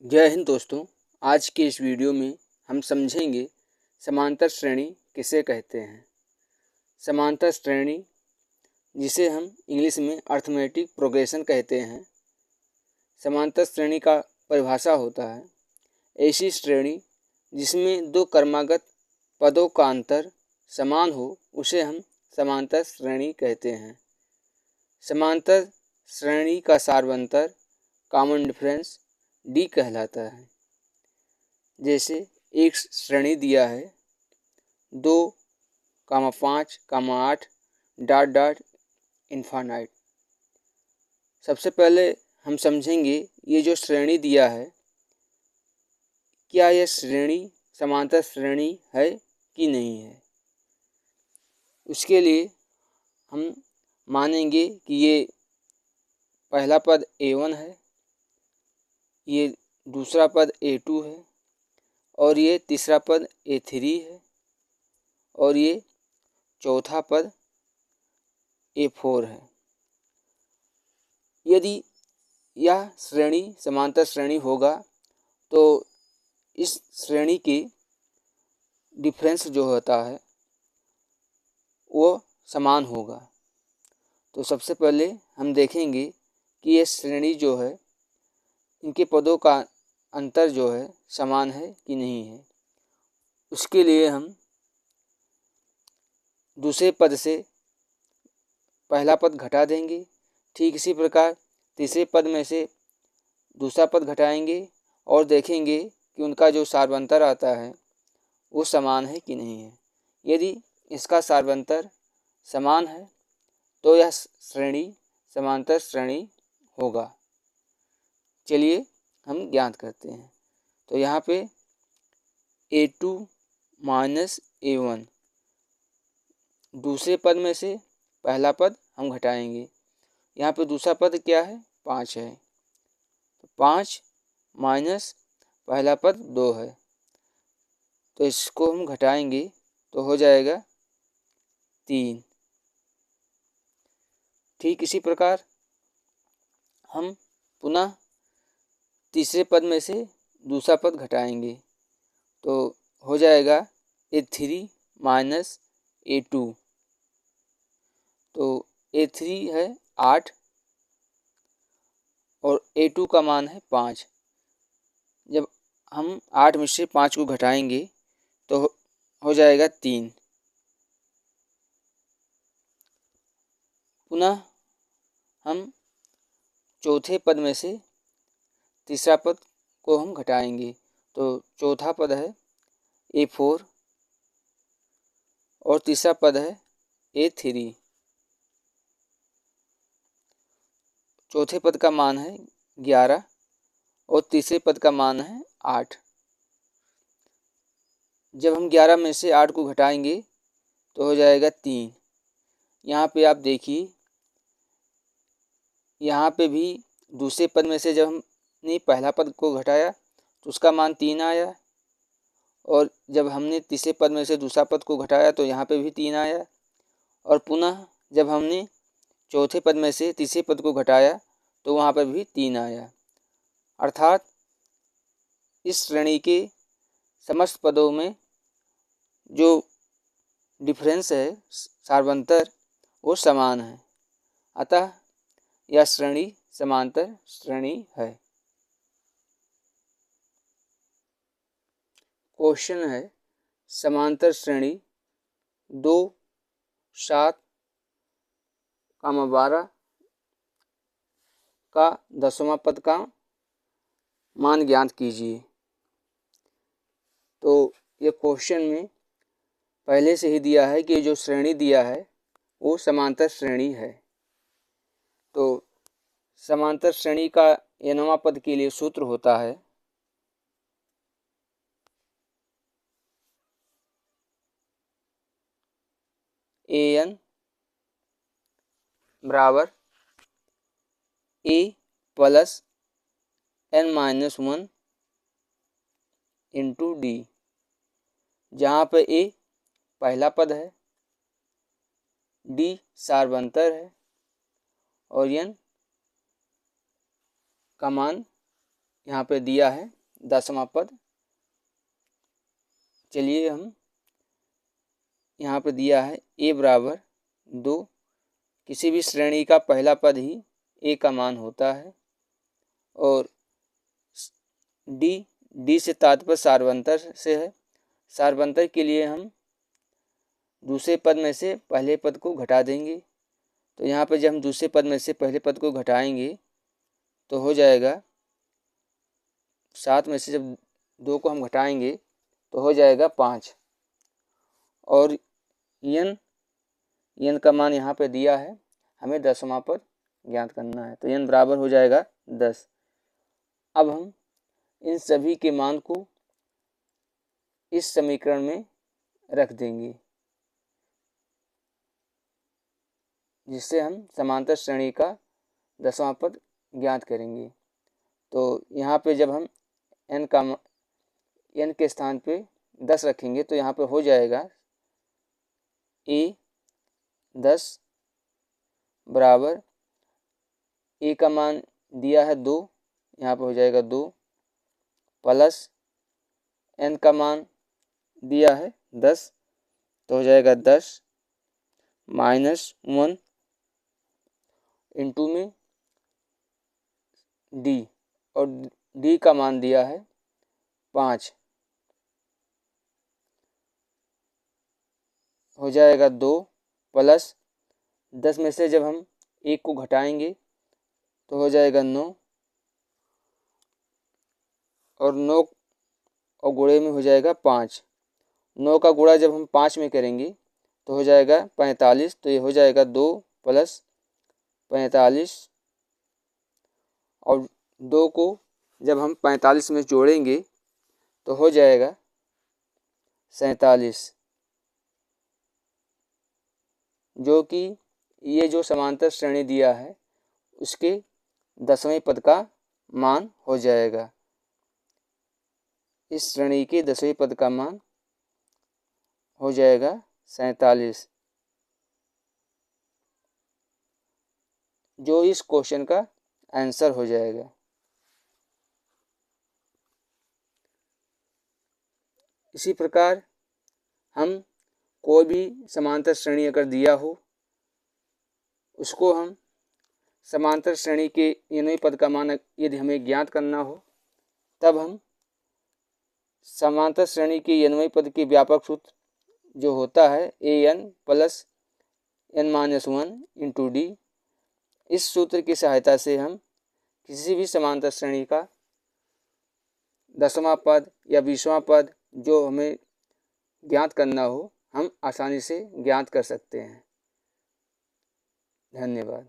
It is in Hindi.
जय हिंद दोस्तों। आज के इस वीडियो में हम समझेंगे समांतर श्रेणी किसे कहते हैं। समांतर श्रेणी, जिसे हम इंग्लिश में अर्थमेटिक प्रोग्रेशन कहते हैं, समांतर श्रेणी का परिभाषा होता है ऐसी श्रेणी जिसमें दो क्रमागत पदों का अंतर समान हो, उसे हम समांतर श्रेणी कहते हैं। समांतर श्रेणी का सार्वंतर कॉमन डिफरेंस डी कहलाता है। जैसे एक श्रेणी दिया है 2,5,8 डॉट डॉट इन्फानाइट। सबसे पहले हम समझेंगे ये जो श्रेणी दिया है, क्या यह श्रेणी समांतर श्रेणी है कि नहीं है। उसके लिए हम मानेंगे कि ये पहला पद A1 है, ये दूसरा पद A2 है और ये तीसरा पद A3 है और ये चौथा पद A4 है। यदि यह श्रेणी समांतर श्रेणी होगा तो इस श्रेणी के डिफरेंस जो होता है वो समान होगा। तो सबसे पहले हम देखेंगे कि ये श्रेणी जो है, इनके पदों का अंतर जो है समान है कि नहीं है। उसके लिए हम दूसरे पद से पहला पद घटा देंगे। ठीक इसी प्रकार तीसरे पद में से दूसरा पद घटाएंगे और देखेंगे कि उनका जो सार्वंतर आता है वो समान है कि नहीं है। यदि इसका सार्वंतर समान है तो यह श्रेणी समांतर श्रेणी होगा। चलिए हम ज्ञात करते हैं। तो यहाँ पे A2 माइनस A1, दूसरे पद में से पहला पद हम घटाएंगे। यहाँ पे दूसरा पद क्या है, 5 है, तो 5 माइनस पहला पद 2 है, तो इसको हम घटाएंगे तो हो जाएगा 3। ठीक इसी प्रकार हम पुनः तीसरे पद में से दूसरा पद घटाएंगे तो हो जाएगा A3 माइनस A2, तो A3 है 8 और A2 का मान है 5। जब हम 8 में से 5 को घटाएंगे तो हो जाएगा 3। पुनः हम चौथे पद में से तीसरा पद को हम घटाएंगे तो चौथा पद है A4 और तीसरा पद है A3। चौथे पद का मान है 11 और तीसरे पद का मान है 8। जब हम 11 में से 8 को घटाएंगे तो हो जाएगा 3। यहाँ पे आप देखिए, यहाँ पे भी दूसरे पद में से जब हमने पहला पद को घटाया तो उसका मान 3 आया, और जब हमने तीसरे पद में से दूसरा पद को घटाया तो यहाँ पे भी 3 आया, और पुनः जब हमने चौथे पद में से तीसरे पद को घटाया तो वहाँ पर भी 3 आया। अर्थात इस श्रेणी के समस्त पदों में जो डिफरेंस है, सार्वंतर, वो समान है। अतः यह श्रेणी समांतर श्रेणी है। क्वेश्चन है, समांतर श्रेणी 2, 7, 12 का 10वां पद का मान ज्ञात कीजिए। तो ये क्वेश्चन में पहले से ही दिया है कि जो श्रेणी दिया है वो समांतर श्रेणी है। तो समांतर श्रेणी का nवां पद के लिए सूत्र होता है an बराबर a plus n-1 into D, जहाँ पे a पहला पद है, d सार्वंतर है और n का मान यहाँ पे दिया है 10वां पद। चलिए हम यहाँ पे दिया है a बराबर 2। किसी भी श्रेणी का पहला पद ही a का मान होता है। और डी से तात्पर्य सार्वंतर से है। सार्वंतर के लिए हम दूसरे पद में से पहले पद को घटा देंगे। तो यहाँ पे जब हम दूसरे पद में से पहले पद को घटाएंगे तो हो जाएगा 7 में से जब 2 को हम घटाएंगे तो हो जाएगा 5। और n का मान यहाँ पे दिया है, हमें 10वां पद ज्ञात करना है। तो n बराबर हो जाएगा 10। अब हम इन सभी के मान को इस समीकरण में रख देंगे, जिससे हम समांतर श्रेणी का 10वां पद ज्ञात करेंगे। तो यहाँ पे जब हम n के स्थान पे 10 रखेंगे तो यहाँ पे हो जाएगा a 10 बराबर a का मान दिया है 2, यहाँ पे हो जाएगा 2 प्लस n का मान दिया है 10, तो हो जाएगा 10 माइनस 1 इंटू में d, और d का मान दिया है 5, हो जाएगा 2 प्लस 10 में से जब हम 1 को घटाएंगे तो हो जाएगा 9, और 9 और गुणे में हो जाएगा 5। 9 का गुणा जब हम 5 में करेंगे तो हो जाएगा 45। तो ये हो जाएगा 2 प्लस 45, और 2 को जब हम 45 में जोड़ेंगे तो हो जाएगा 47, जो कि ये जो समांतर श्रेणी दिया है उसके 10वें पद का मान हो जाएगा। इस श्रेणी के 10वें पद का मान हो जाएगा 47, जो इस क्वेश्चन का आंसर हो जाएगा। इसी प्रकार हम कोई भी समांतर श्रेणी अगर दिया हो, उसको हम समांतर श्रेणी के n वें पद का मान यदि हमें ज्ञात करना हो, तब हम समांतर श्रेणी के n वें पद के व्यापक सूत्र जो होता है an plus n-1 into D, इस सूत्र की सहायता से हम किसी भी समांतर श्रेणी का 10वां पद या 20वां पद जो हमें ज्ञात करना हो, हम आसानी से ज्ञात कर सकते हैं। धन्यवाद।